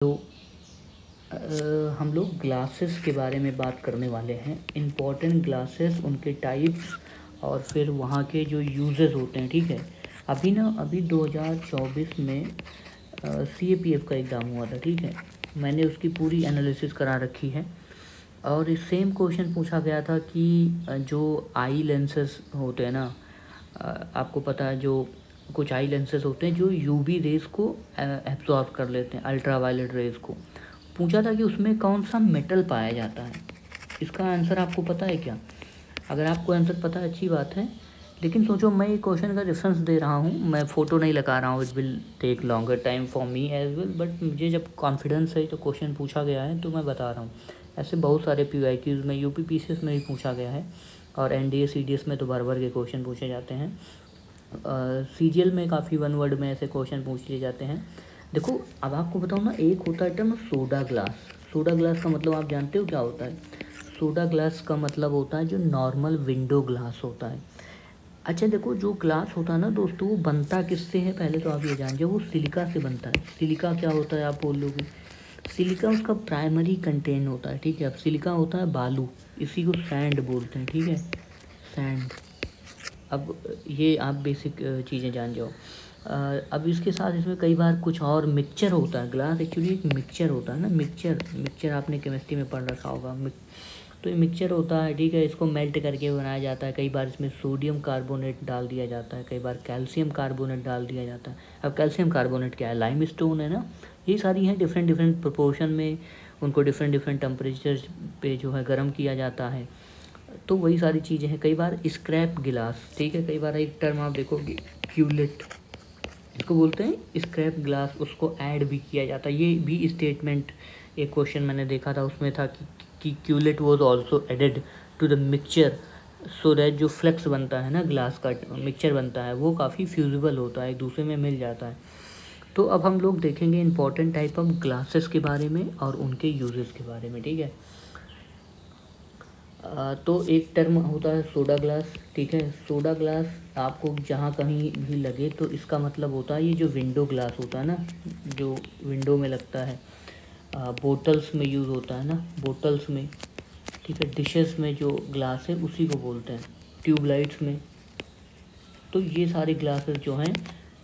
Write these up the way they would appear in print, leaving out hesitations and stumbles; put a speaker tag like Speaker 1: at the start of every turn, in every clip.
Speaker 1: तो हम लोग ग्लासेस के बारे में बात करने वाले हैं। इम्पोर्टेंट ग्लासेस, उनके टाइप्स और फिर वहाँ के जो यूजेस होते हैं। ठीक है, अभी 2024 में CAPF का एग्ज़ाम हुआ था। ठीक है, मैंने उसकी पूरी एनालिसिस करा रखी है और इस सेम क्वेश्चन पूछा गया था कि जो आई लेंसेस होते हैं ना, आपको पता है जो कुछ आई लेंसेज होते हैं जो यूवी रेज़ को एब्जॉर्ब कर लेते हैं, अल्ट्रा वायलेट रेज़ को। पूछा था कि उसमें कौन सा मेटल पाया जाता है। इसका आंसर आपको पता है क्या? अगर आपको आंसर पता है अच्छी बात है, लेकिन सोचो मैं ये क्वेश्चन का रेफरेंस दे रहा हूँ, मैं फ़ोटो नहीं लगा रहा हूँ। It will take longer time for me as well, but मुझे जब कॉन्फिडेंस है तो क्वेश्चन पूछा गया है तो मैं बता रहा हूँ। ऐसे बहुत सारे PYQs में, UPPCS में भी पूछा गया है और NDA CDS में तो भर भर के क्वेश्चन पूछे जाते हैं। CGL में काफ़ी वन वर्ड में ऐसे क्वेश्चन पूछ लिए जाते हैं। देखो अब आपको बताऊँ ना, एक होता है term soda glass. Soda glass का मतलब आप जानते हो क्या होता है? सोडा ग्लास का मतलब होता है जो नॉर्मल विंडो ग्लास होता है। अच्छा देखो, जो ग्लास होता है ना दोस्तों, वो बनता किससे है पहले तो आप ये जान जाओ, वो सिलिका से बनता है। सिलिका क्या होता है आप बोल लोगे? सिलिका उसका प्राइमरी कंटेंट होता है। ठीक है, अब सिलिका होता है बालू, इसी को सैंड बोलते हैं। ठीक है, सैंड। अब ये आप बेसिक चीज़ें जान जाओ। अब इसके साथ इसमें कई बार कुछ और मिक्सचर होता है। ग्लास एक्चुअली एक मिक्सचर होता है ना, मिक्सचर आपने केमिस्ट्री में पढ़ रखा होगा। तो ये मिक्सचर होता है। ठीक है, इसको मेल्ट करके बनाया जाता है। कई बार इसमें सोडियम कार्बोनेट डाल दिया जाता है, कई बार कैल्शियम कार्बोनेट डाल दिया जाता है। अब कैल्शियम कार्बोनेट क्या है? लाइम स्टोन है ना। ये सारी हैं डिफरेंट डिफरेंट प्रोपोर्शन में, उनको डिफरेंट डिफरेंट टेम्परेचर पे जो है गर्म किया जाता है। तो वही सारी चीज़ें हैं। कई बार स्क्रैप गिलास, ठीक है, कई बार एक टर्म आप देखोगे क्यूलेट, इसको बोलते हैं स्क्रैप ग्लास, उसको ऐड भी किया जाता है। ये भी स्टेटमेंट एक क्वेश्चन मैंने देखा था, उसमें था कि cullet was also added to the mixture so that जो फ्लेक्स बनता है ना, ग्लास का मिक्सचर बनता है, वो काफ़ी फ्यूजिबल होता है, एक दूसरे में मिल जाता है। तो अब हम लोग देखेंगे इंपॉर्टेंट टाइप ऑफ ग्लासेस के बारे में और उनके यूजेस के बारे में। ठीक है, तो एक टर्म होता है सोडा ग्लास। ठीक है, सोडा ग्लास आपको जहाँ कहीं भी लगे तो इसका मतलब होता है ये जो विंडो ग्लास होता है ना, जो विंडो में लगता है, बोटल्स में यूज़ होता है ना, बोटल्स में। ठीक है, डिशेस में जो ग्लास है उसी को बोलते हैं, ट्यूबलाइट्स में। तो ये सारे ग्लासेस जो हैं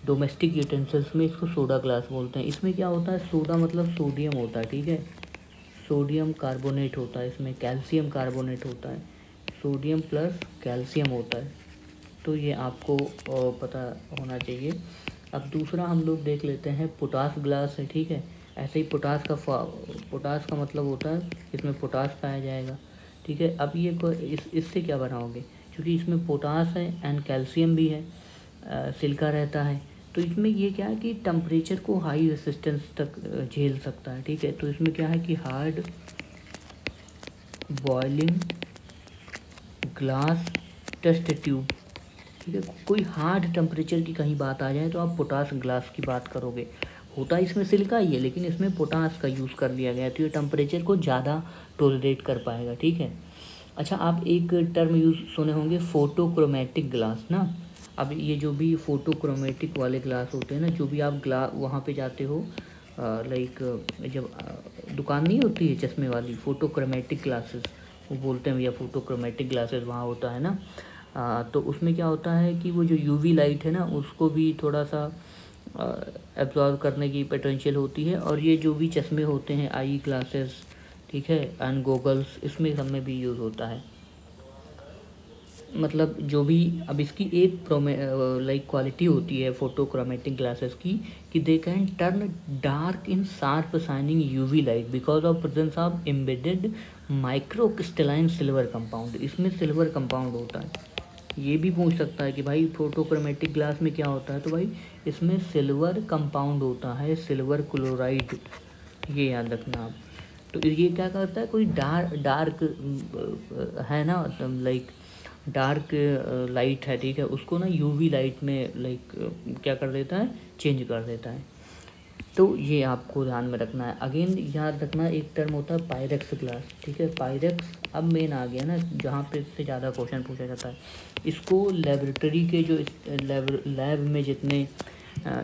Speaker 1: डोमेस्टिक यूटेंसिल्स में, इसको सोडा ग्लास बोलते हैं। इसमें क्या होता है? सोडा मतलब सोडियम होता है। ठीक है, सोडियम कार्बोनेट होता है, इसमें कैल्शियम कार्बोनेट होता है, सोडियम प्लस कैल्शियम होता है। तो ये आपको पता होना चाहिए। अब दूसरा हम लोग देख लेते हैं, पोटास ग्लास है। ठीक है, ऐसे ही पोटास का मतलब होता है इसमें पोटास पाया जाएगा। ठीक है, अब ये इससे क्या बनाओगे? क्योंकि इसमें पोटास है एंड कैल्शियम भी है, सिलिका रहता है, तो इसमें ये क्या है कि टेम्परेचर को हाई रेसिस्टेंस तक झेल सकता है। ठीक है, तो इसमें क्या है कि hard boiling glass test tube. ठीक है, कोई हार्ड टेम्परेचर की कहीं बात आ जाए तो आप पोटास ग्लास की बात करोगे। होता इसमें सिलिका ही है, लेकिन इसमें पोटास का यूज़ कर दिया गया है, तो ये टेम्परेचर को ज़्यादा टोलरेट कर पाएगा। ठीक है, अच्छा आप एक टर्म यूज़ सुने होंगे, फोटोक्रोमेटिक ग्लास ना। अब ये जो भी फोटोक्रोमेटिक वाले ग्लास होते हैं ना, जो भी आप वहाँ पे जाते हो, लाइक जब दुकान नहीं होती है चश्मे वाली, फोटोक्रोमेटिक ग्लासेस वो बोलते हैं भैया, फोटोक्रोमेटिक ग्लासेस वहाँ होता है ना। तो उसमें क्या होता है कि वो जो यूवी लाइट है ना, उसको भी थोड़ा सा एब्जॉर्व करने की पोटेंशियल होती है। और ये जो भी चश्मे होते हैं, आई ग्लासेस, ठीक है, एंड गोगल्स, इसमें सब में भी यूज़ होता है। मतलब जो भी, अब इसकी एक लाइक क्वालिटी होती है फोटोक्रोमेटिक ग्लासेस की, कि they can turn dark in sharp shining UV light because of presence of embedded micro crystalline silver compound. इसमें सिल्वर कंपाउंड होता है। ये भी पूछ सकता है कि भाई फोटोक्रोमेटिक ग्लास में क्या होता है, तो भाई इसमें सिल्वर कंपाउंड होता है, सिल्वर क्लोराइड, ये याद रखना आप। तो ये क्या करता है, कोई डार्क है ना, लाइक डार्क लाइट है, ठीक है, उसको ना यूवी लाइट में लाइक क्या कर देता है, चेंज कर देता है। तो ये आपको ध्यान में रखना है। अगेन याद रखना, एक टर्म होता है पायरेक्स ग्लास। ठीक है, पायरेक्स अब मेन आ गया ना, जहाँ पे इससे ज़्यादा क्वेश्चन पूछा जाता है। इसको लेबोरेटरी के जो लैब में जितने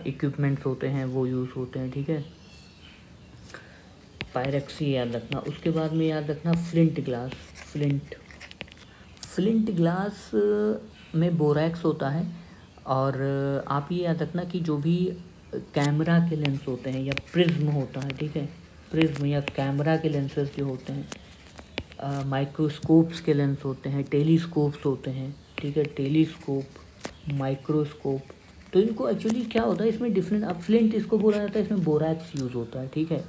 Speaker 1: इक्विपमेंट्स होते हैं वो यूज़ होते हैं। ठीक है, पायरेक्स ये याद रखना। उसके बाद में याद रखना फ्लिंट ग्लास। फ्लिंट ग्लास में बोरैक्स होता है। और आप ये याद रखना कि जो भी कैमरा के लेंस होते हैं या प्रिज्म होता है, ठीक है, प्रिज्म या कैमरा के लेंसेज जो होते हैं, माइक्रोस्कोप्स के लेंस होते हैं, टेलीस्कोप्स होते हैं, ठीक है, टेलीस्कोप, माइक्रोस्कोप, तो इनको एक्चुअली क्या होता है इसमें डिफरेंट, अब फ्लिंट इसको बोला जाता है, इसमें बोरैक्स यूज़ होता है, ठीक है।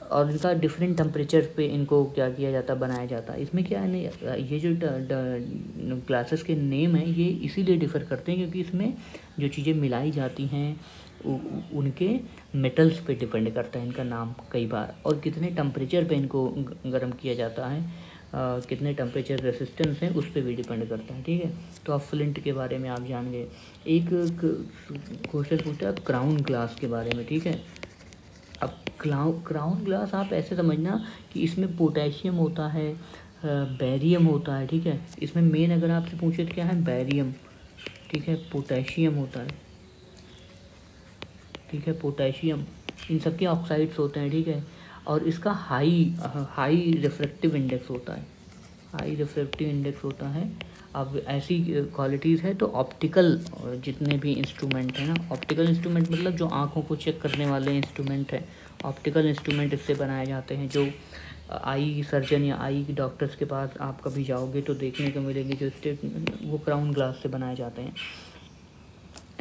Speaker 1: और इनका डिफरेंट टेम्परेचर पे इनको क्या किया जाता है, बनाया जाता है। इसमें क्या है ना, ये जो ग्लासेस के नेम हैं ये इसीलिए डिफ़र करते हैं क्योंकि इसमें जो चीज़ें मिलाई जाती हैं उनके मेटल्स पे डिपेंड करता है इनका नाम कई बार, और कितने टेम्परेचर पे इनको गर्म किया जाता है, कितने टेम्परेचर रेसिस्टेंस हैं उस पर भी डिपेंड करता है, ठीक है। तो आप फ्लिंट के बारे में आप जान गए। एक क्वेश्चन पूछा है क्राउन ग्लास के बारे में, ठीक है। अब क्राउन ग्लास आप ऐसे समझना कि इसमें पोटेशियम होता है, बैरियम होता है, ठीक है। इसमें मेन अगर आपसे पूछे तो क्या है, बैरियम, ठीक है, पोटेशियम होता है, ठीक है, पोटेशियम, इन सब के ऑक्साइड्स होते हैं, ठीक है। और इसका हाई रिफ्रैक्टिव इंडेक्स होता है, हाई रिफ्रैक्टिव इंडेक्स होता है। अब ऐसी क्वालिटीज़ है तो ऑप्टिकल जितने भी इंस्ट्रूमेंट हैं ना, ऑप्टिकल इंस्ट्रूमेंट मतलब जो आँखों को चेक करने वाले इंस्ट्रूमेंट हैं, ऑप्टिकल इंस्ट्रूमेंट इससे बनाए जाते हैं। जो आई सर्जन या आई डॉक्टर्स के पास आप कभी जाओगे तो देखने को मिलेंगे जो वो क्राउन ग्लास से बनाए जाते हैं।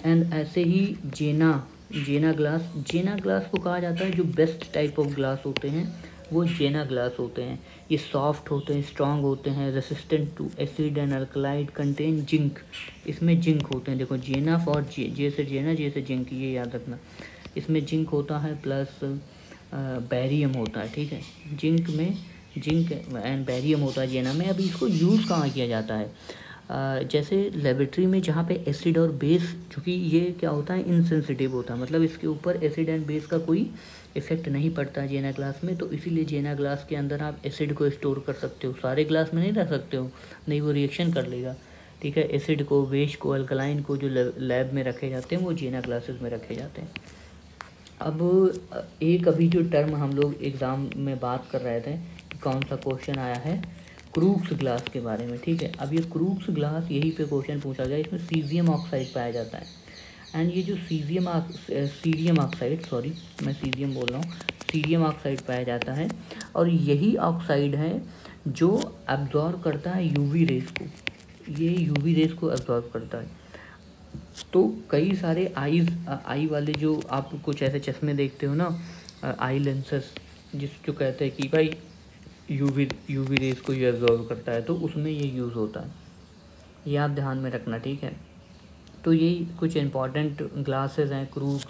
Speaker 1: एंड ऐसे ही जेना ग्लास को कहा जाता है, जो बेस्ट टाइप ऑफ ग्लास होते हैं वो जेना ग्लास होते हैं। ये सॉफ्ट होते हैं, स्ट्रांग होते हैं, resistant to acid and alkaloid, contain zinc, इसमें जिंक होते हैं। देखो जेना फॉर जे से जेना, जे से जिंक, ये याद रखना। इसमें जिंक होता है प्लस बैरियम होता है, ठीक है। जिंक एंड बैरियम होता है जेना में। अभी इसको यूज़ कहाँ किया जाता है, जैसे लेबोरेटरी में जहाँ पे एसिड और बेस, चूँकि ये क्या होता है इनसेंसिटिव होता है, मतलब इसके ऊपर एसिड एंड बेस का कोई इफेक्ट नहीं पड़ता जेना ग्लास में, तो इसीलिए जेना ग्लास के अंदर आप एसिड को स्टोर कर सकते हो। सारे ग्लास में नहीं रख सकते हो, नहीं वो रिएक्शन कर लेगा, ठीक है। एसिड को, बेस को, अल्कलाइन को जो लैब में रखे जाते हैं वो जेना ग्लासेस में रखे जाते हैं। अब एक अभी जो टर्म हम लोग एग्ज़ाम में बात कर रहे थे, कौन सा क्वेश्चन आया है, क्रूक्स ग्लास के बारे में, ठीक है। अब ये क्रूक्स ग्लास यहीं पे क्वेश्चन पूछा गया, इसमें सीजियम ऑक्साइड पाया जाता है। एंड ये जो सीरियम ऑक्साइड, सॉरी मैं सीजियम बोल रहा हूँ, सीरियम ऑक्साइड पाया जाता है। और यही ऑक्साइड है जो एब्जॉर्ब करता है यूवी रेज को, ये यूवी रेज को एब्जॉर्ब करता है। तो कई सारे आई वाले जो आप कुछ ऐसे चश्मे देखते हो ना, आई लेंसेस, जो कहते हैं कि भाई यूवी रेज को ये एब्जॉर्ब करता है, तो उसमें ये यूज़ होता है, ये आप ध्यान में रखना, ठीक है। तो यही कुछ इंपॉर्टेंट ग्लासेस हैं, क्रूक्स,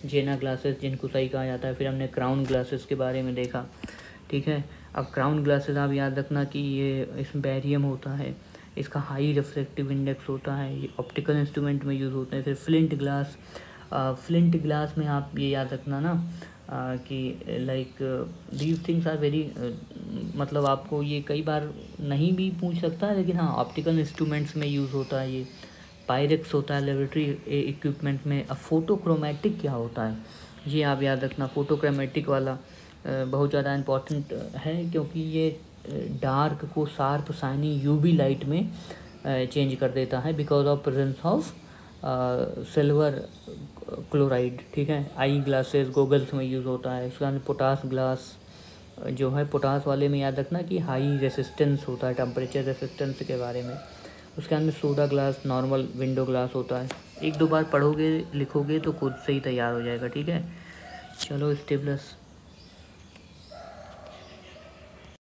Speaker 1: जेना ग्लासेस जिनको सही कहा जाता है। फिर हमने क्राउन ग्लासेस के बारे में देखा, ठीक है। अब क्राउन ग्लासेस आप याद रखना कि ये इसमें बैरियम होता है, इसका हाई रिफ्रैक्टिव इंडेक्स होता है, ये ऑप्टिकल इंस्ट्रूमेंट में यूज़ होते हैं। फिर फ्लिंट ग्लास में आप ये याद रखना ना कि like these things are very, मतलब आपको ये कई बार नहीं भी पूछ सकता है, लेकिन हाँ ऑप्टिकल इंस्ट्रूमेंट्स में यूज़ होता है। ये पायरेक्स होता है लेबोरेटरी इक्विपमेंट में। अब फोटोक्रोमेटिक क्या होता है ये आप याद रखना, फोटोक्रोमेटिक वाला बहुत ज़्यादा इम्पॉर्टेंट है, क्योंकि ये डार्क को शार्प शाइनी यूवी लाइट में चेंज कर देता है because of presence of silver chloride, ठीक है। आई ग्लासेस, गोगल्स में यूज़ होता है। उसके बाद पोटास ग्लास जो है, पोटास वाले में याद रखना कि हाई रेसिस्टेंस होता है, टेम्परेचर रेसिस्टेंस के बारे में। उसके अंदर soda glass, normal window glass होता है। एक दो बार पढ़ोगे लिखोगे तो खुद से ही तैयार हो जाएगा, ठीक है। चलो स्टे प्लस।